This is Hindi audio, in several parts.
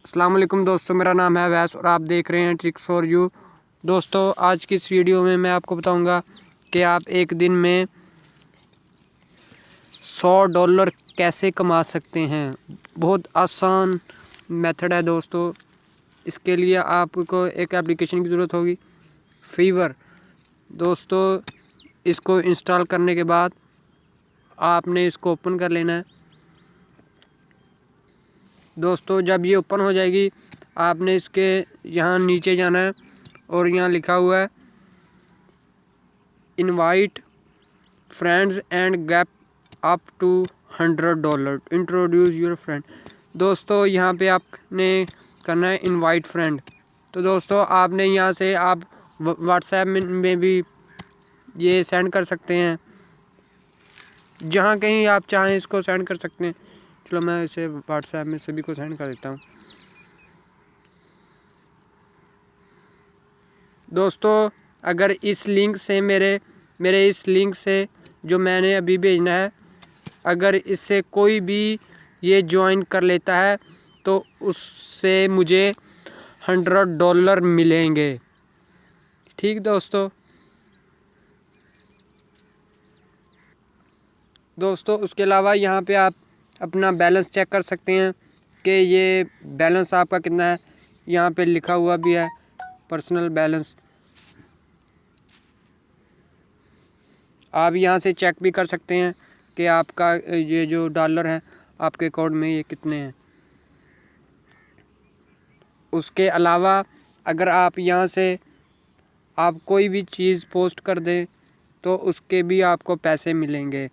अस्सलाम वालेकुम दोस्तों, मेरा नाम है वैस और आप देख रहे हैं ट्रिक्स फॉर यू। दोस्तों आज की इस वीडियो में मैं आपको बताऊंगा कि आप एक दिन में $100 कैसे कमा सकते हैं। बहुत आसान मेथड है दोस्तों। इसके लिए आपको एक एप्लीकेशन की ज़रूरत होगी, फीवर। दोस्तों इसको इंस्टॉल करने के बाद आपने इसको ओपन कर लेना है। दोस्तों जब ये ओपन हो जाएगी आपने इसके यहाँ नीचे जाना है और यहाँ लिखा हुआ है invite friends and get up to $100, introduce your friend. दोस्तों यहाँ पे आपने करना है इनवाइट फ्रेंड। तो दोस्तों आपने यहाँ से आप व्हाट्सएप में भी ये सेंड कर सकते हैं, जहाँ कहीं आप चाहें इसको सेंड कर सकते हैं। चलो मैं इसे व्हाट्सएप में सभी को सेंड कर देता हूँ। दोस्तों अगर इस लिंक से मेरे इस लिंक से जो मैंने अभी भेजना है, अगर इससे कोई भी ये ज्वाइन कर लेता है तो उससे मुझे $100 मिलेंगे। ठीक दोस्तों। दोस्तों उसके अलावा यहाँ पे आप अपना बैलेंस चेक कर सकते हैं कि ये बैलेंस आपका कितना है। यहाँ पे लिखा हुआ भी है पर्सनल बैलेंस। आप यहाँ से चेक भी कर सकते हैं कि आपका ये जो डॉलर है आपके अकाउंट में ये कितने हैं। उसके अलावा अगर आप यहाँ से आप कोई भी चीज़ पोस्ट कर दें तो उसके भी आपको पैसे मिलेंगे।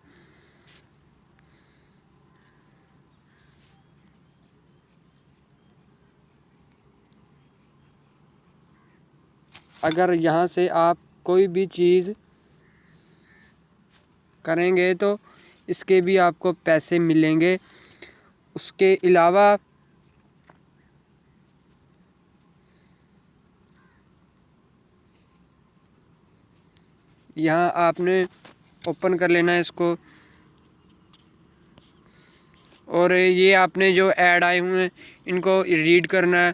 अगर यहाँ से आप कोई भी चीज़ करेंगे तो इसके भी आपको पैसे मिलेंगे। उसके अलावा यहाँ आपने ओपन कर लेना है इसको, और ये आपने जो ऐड आए हुए हैं इनको रीड करना है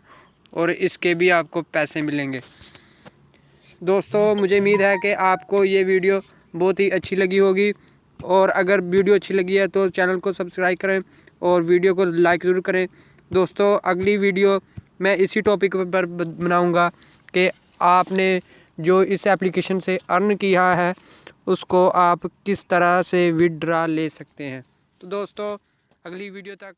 और इसके भी आपको पैसे मिलेंगे। दोस्तों मुझे उम्मीद है कि आपको ये वीडियो बहुत ही अच्छी लगी होगी, और अगर वीडियो अच्छी लगी है तो चैनल को सब्सक्राइब करें और वीडियो को लाइक ज़रूर करें। दोस्तों अगली वीडियो मैं इसी टॉपिक पर बनाऊंगा कि आपने जो इस एप्लीकेशन से अर्न किया है उसको आप किस तरह से विड्रॉ ले सकते हैं। तो दोस्तों अगली वीडियो तक